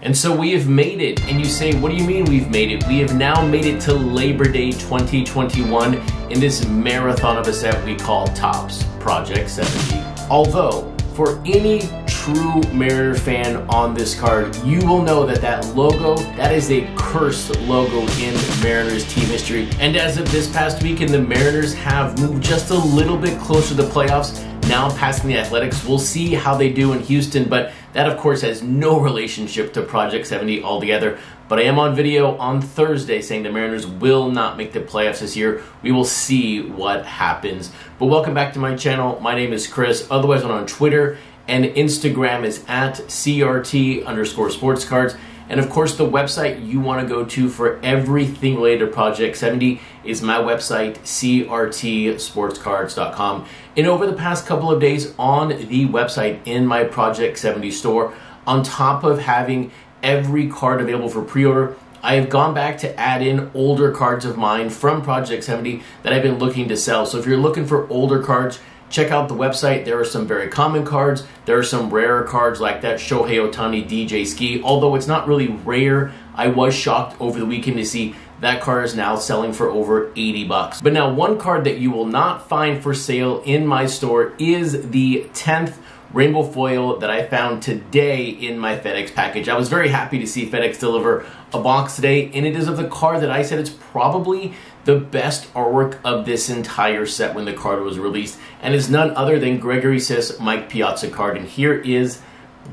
And so we have made it. And you say, what do you mean we've made it? We have now made it to Labor Day 2021 in this marathon of a set we call Topps Project 70. Although, for any true Mariner fan on this card, you will know that that logo, that is a cursed logo in Mariners team history. And as of this past weekend, the Mariners have moved just a little bit closer to the playoffs, now passing the Athletics. We'll see how they do in Houston, but that of course has no relationship to Project 70 altogether. But I am on video on Thursday saying the Mariners will not make the playoffs this year. We will see what happens. But welcome back to my channel. My name is Chris. Otherwise, I'm on Twitter and Instagram is at CRT_sportscards. And of course, the website you want to go to for everything related to Project 70 is my website, CRTsportscards.com. And over the past couple of days on the website in my Project 70 store, on top of having every card available for pre-order, I have gone back to add in older cards of mine from Project 70 that I've been looking to sell. So if you're looking for older cards, check out the website. There are some very common cards. There are some rarer cards like that Shohei Ohtani DJ Ski. Although it's not really rare, I was shocked over the weekend to see that card is now selling for over 80 bucks. But now one card that you will not find for sale in my store is the 10th rainbow foil that I found today in my FedEx package. I was very happy to see FedEx deliver a box today, and it is of the card that I said it's probably the best artwork of this entire set when the card was released, and is none other than Gregory Siss Mike Piazza card. And here is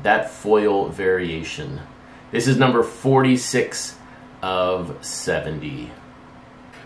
that foil variation. This is number 46 of 70.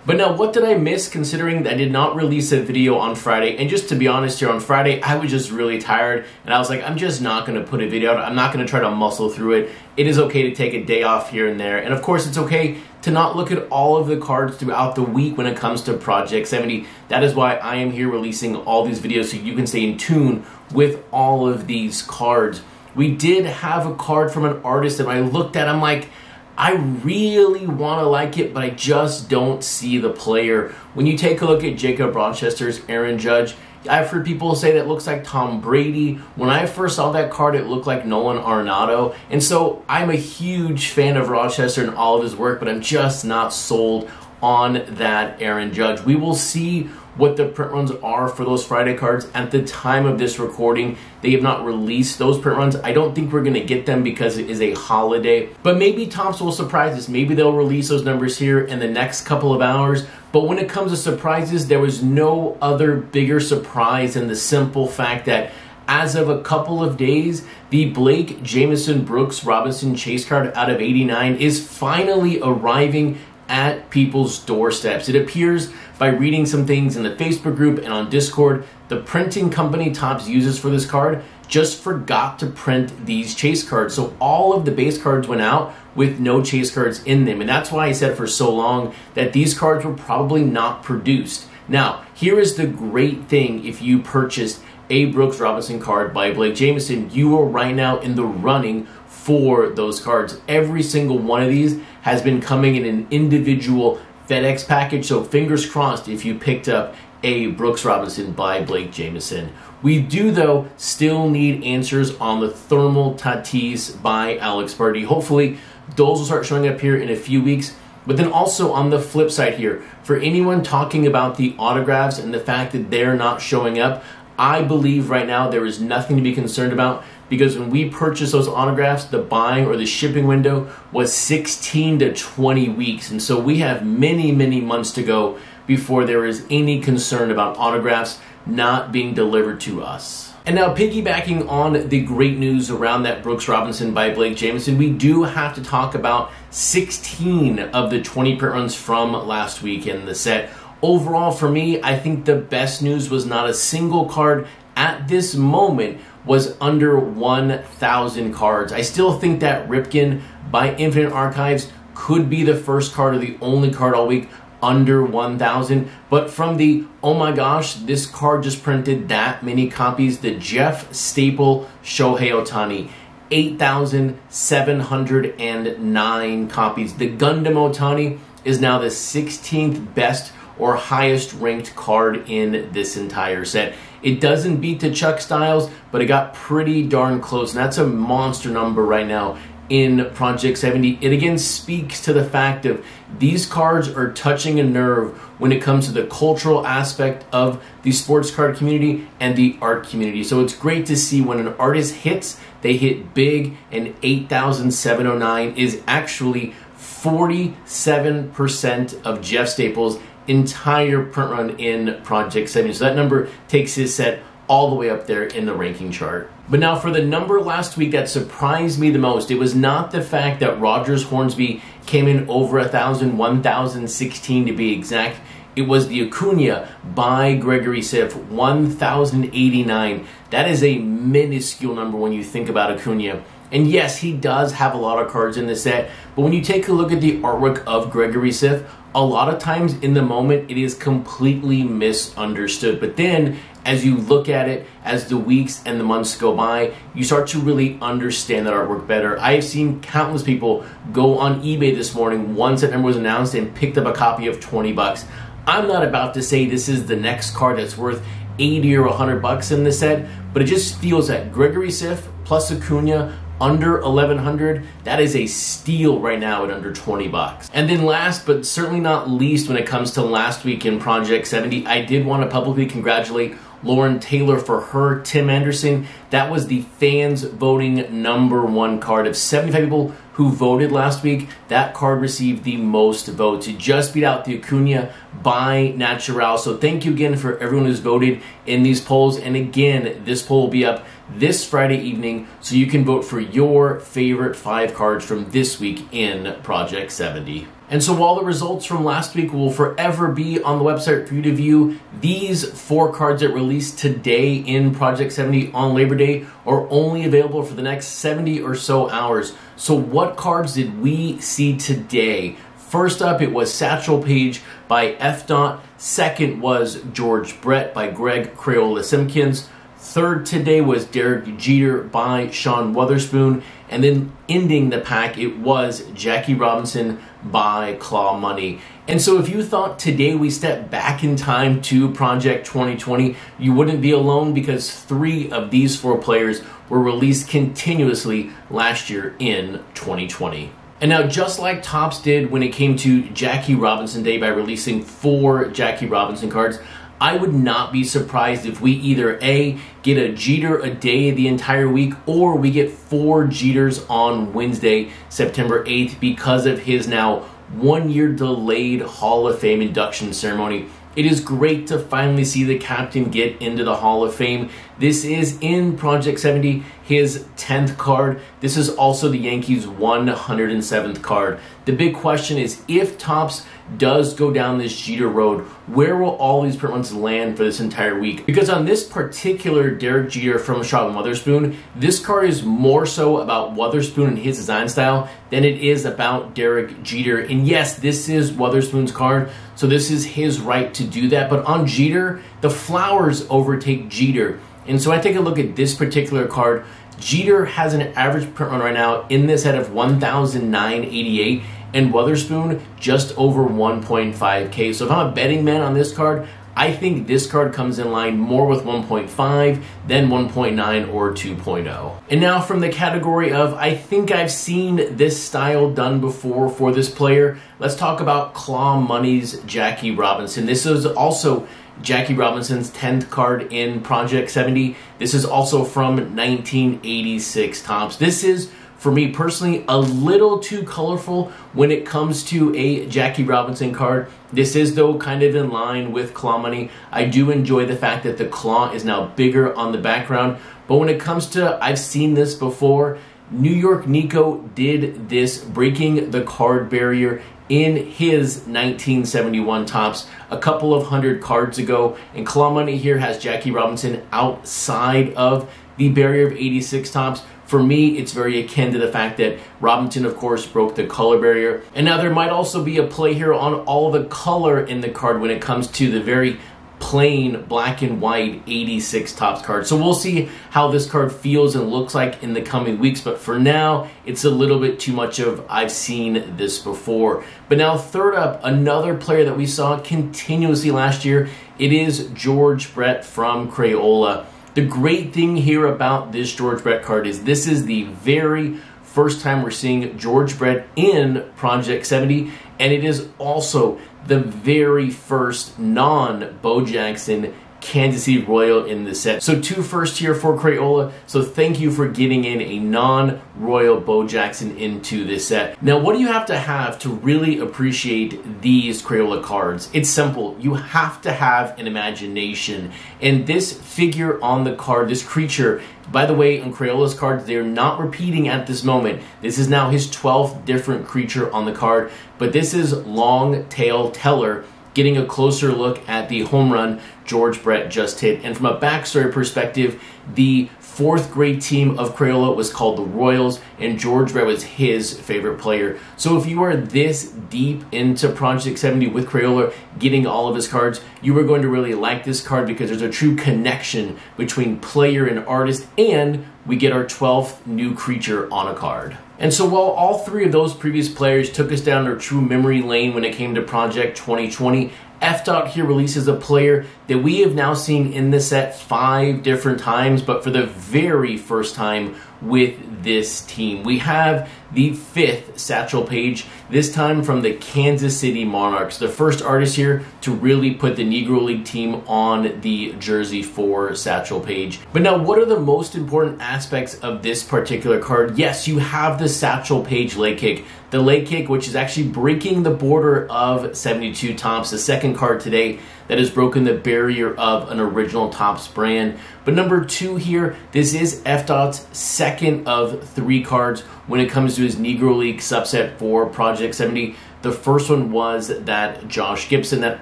But now, what did I miss considering that I did not release a video on Friday? And just to be honest here, on Friday, I was just really tired. And I was like, I'm just not going to put a video out. I'm not going to try to muscle through it. It is okay to take a day off here and there. And of course, it's okay to not look at all of the cards throughout the week when it comes to Project 70. That is why I am here releasing all these videos so you can stay in tune with all of these cards. We did have a card from an artist that I looked at, I'm like, I really want to like it, but I just don't see the player. When you take a look at Jacob Rochester's Aaron Judge, I've heard people say that it looks like Tom Brady. When I first saw that card, it looked like Nolan Arenado. And so I'm a huge fan of Rochester and all of his work, but I'm just not sold on that Aaron Judge. We will see what the print runs are for those Friday cards. At the time of this recording, they have not released those print runs. I don't think we're going to get them because it is a holiday. But maybe Topps will surprise us. Maybe they'll release those numbers here in the next couple of hours. But when it comes to surprises, there was no other bigger surprise than the simple fact that as of a couple of days, the Blake Jameson Brooks Robinson chase card out of 89 is finally arriving at people's doorsteps. It appears by reading some things in the Facebook group and on Discord, the printing company Topps uses for this card just forgot to print these chase cards. So all of the base cards went out with no chase cards in them. And that's why I said for so long that these cards were probably not produced. Now, here is the great thing. If you purchased a Brooks Robinson card by Blake Jameson, you are right now in the running for those cards. Every single one of these has been coming in an individual FedEx package, so fingers crossed if you picked up a Brooks Robinson by Blake Jameson. We do, though, still need answers on the Thermal Tatis by Alex Birdie. Hopefully, those will start showing up here in a few weeks. But then also on the flip side here, for anyone talking about the autographs and the fact that they're not showing up, I believe right now there is nothing to be concerned about, because when we purchased those autographs, the buying or the shipping window was 16 to 20 weeks. And so we have many, many months to go before there is any concern about autographs not being delivered to us. And now, piggybacking on the great news around that Brooks Robinson by Blake Jameson, we do have to talk about 16 of the 20 print runs from last week in the set. Overall, for me, I think the best news was not a single card at this moment was under 1,000 cards. I still think that Ripken by Infinite Archives could be the first card or the only card all week under 1,000. But from the, oh my gosh, this card just printed that many copies, the Jeff Staple Shohei Ohtani, 8,709 copies. The Gundam Ohtani is now the 16th best or highest ranked card in this entire set. It doesn't beat the Chuck Styles, but it got pretty darn close, and that's a monster number right now. in Project 70. It again speaks to the fact of these cards are touching a nerve when it comes to the cultural aspect of the sports card community and the art community. So it's great to see when an artist hits, they hit big, and 8,709 is actually 47% of Jeff Staples' entire print run in Project 70. So that number takes his set all the way up there in the ranking chart. But now for the number last week that surprised me the most, it was not the fact that Rogers Hornsby came in over 1,000, 1,016 to be exact. It was the Acuna by Gregory Siff, 1,089. That is a minuscule number when you think about Acuna. And yes, he does have a lot of cards in the set, but when you take a look at the artwork of Gregory Siff, a lot of times in the moment it is completely misunderstood. But then as you look at it, as the weeks and the months go by, you start to really understand that artwork better. I have seen countless people go on eBay this morning once that number was announced and picked up a copy of 20 bucks. I'm not about to say this is the next card that's worth 80 or 100 bucks in the set, but it just feels that Gregory Siff plus Acuna under 1,100, that is a steal right now at under 20 bucks. And then last but certainly not least, when it comes to last week in Project 70, I did want to publicly congratulate Lauren Taylor for her Tim Anderson. That was the fans voting #1 card. Of 75 people who voted last week, that card received the most votes. It just beat out the Acuna by Natural. So thank you again for everyone who's voted in these polls. And again, this poll will be up this Friday evening, so you can vote for your favorite 5 cards from this week in Project 70. And so while the results from last week will forever be on the website for you to view, these 4 cards that released today in Project 70 on Labor Day are only available for the next 70 or so hours. So what cards did we see today? First up, it was Satchel Paige by F. Second was George Brett by Greg Crayola Simpkins. Third today was Derek Jeter by Sean Wotherspoon. And then ending the pack, it was Jackie Robinson by Claw Money. And so if you thought today we stepped back in time to Project 2020, you wouldn't be alone, because 3 of these 4 players were released continuously last year in 2020. And now, just like Topps did when it came to Jackie Robinson Day by releasing 4 Jackie Robinson cards, I would not be surprised if we either A, get a Jeter a day the entire week, or we get 4 Jeters on Wednesday, September 8th, because of his now 1-year delayed Hall of Fame induction ceremony. It is great to finally see the captain get into the Hall of Fame. This is in Project 70, his 10th card. This is also the Yankees' 107th card. The big question is, if Topps does go down this Jeter road, where will all these print runs land for this entire week? Because on this particular Derek Jeter from Sean Wotherspoon, this card is more so about Wotherspoon and his design style than it is about Derek Jeter. And yes, this is Wotherspoon's card, so this is his right to do that. But on Jeter, the flowers overtake Jeter. And so I take a look at this particular card. Jeter has an average print run right now in this set of 1,988, and Wotherspoon just over 1.5K. So if I'm a betting man on this card, I think this card comes in line more with 1.5 than 1.9 or 2.0. And now from the category of I think I've seen this style done before for this player, let's talk about Claw Money's Jackie Robinson. This is also Jackie Robinson's 10th card in Project 70. This is also from 1986 Topps. This is, for me personally, a little too colorful when it comes to a Jackie Robinson card. This is, though, kind of in line with Claw Money. I do enjoy the fact that the claw is now bigger on the background. But when it comes to, I've seen this before, New York Nico did this, breaking the card barrier in his 1971 Topps a couple of hundred cards ago. And Claw Money here has Jackie Robinson outside of the barrier of 86 Topps. For me, it's very akin to the fact that Robinson, of course, broke the color barrier. And now there might also be a play here on all the color in the card when it comes to the very plain black and white 86 Topps card. So we'll see how this card feels and looks like in the coming weeks. But for now, it's a little bit too much of I've seen this before. But now third up, another player that we saw continuously last year, it is George Brett from Crayola. The great thing here about this George Brett card is this is the very first time we're seeing George Brett in Project 70, and it is also the very first non-Bo Jackson Kansas City Royal in the set. So 2 firsts here for Crayola. So thank you for getting in a non-Royal Bo Jackson into this set. Now, what do you have to really appreciate these Crayola cards? It's simple. You have to have an imagination. And this figure on the card, this creature, by the way, on Crayola's cards, they're not repeating at this moment. This is now his 12th different creature on the card, but this is Long Tail Teller, getting a closer look at the home run George Brett just hit. And from a backstory perspective, the 4th grade team of Crayola was called the Royals, and George Brett was his favorite player. So if you are this deep into Project 70 with Crayola, getting all of his cards, you are going to really like this card because there's a true connection between player and artist, and we get our 12th new creature on a card. And so while all 3 of those previous players took us down their true memory lane when it came to Project 2020, FDOT here releases a player that we have now seen in the set 5 different times, but for the very first time with this team. We have the 5th Satchel Paige, this time from the Kansas City Monarchs, the first artist here to really put the Negro League team on the jersey for Satchel Paige. But now, what are the most important aspects of this particular card? Yes, you have the Satchel Paige leg kick. The leg kick, which is actually breaking the border of 72 Topps, the second card today that has broken the barrier of an original Topps brand. But number 2 here, this is FDOT's 2nd of 3 cards when it comes to his Negro League subset for Project 70. The first one was that Josh Gibson that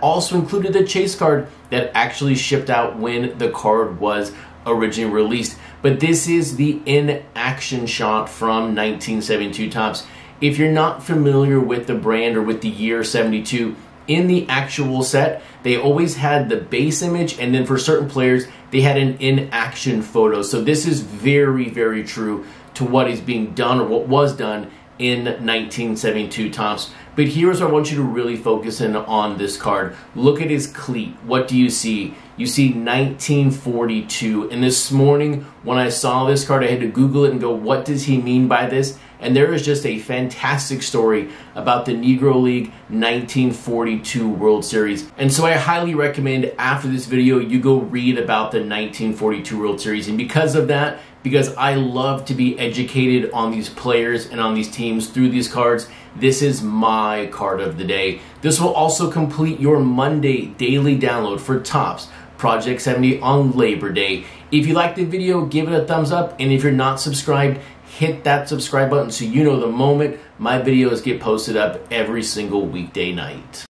also included the chase card that actually shipped out when the card was originally released. But this is the in-action shot from 1972 Topps. If you're not familiar with the brand or with the year 72, in the actual set, they always had the base image, and then for certain players, they had an in-action photo. So this is very, very true to what is being done or what was done in 1972 Topps. But here's where I want you to really focus in on this card. Look at his cleat. What do you see? You see 1942. And this morning, when I saw this card, I had to Google it and go, what does he mean by this? And there is just a fantastic story about the Negro League 1942 World Series. And so I highly recommend after this video, you go read about the 1942 World Series. And because of that, because I love to be educated on these players and on these teams through these cards, this is my card of the day. This will also complete your Monday daily download for Topps Project 70 on Labor Day. If you liked the video, give it a thumbs up. And if you're not subscribed, hit that subscribe button so you know the moment my videos get posted up every single weekday night.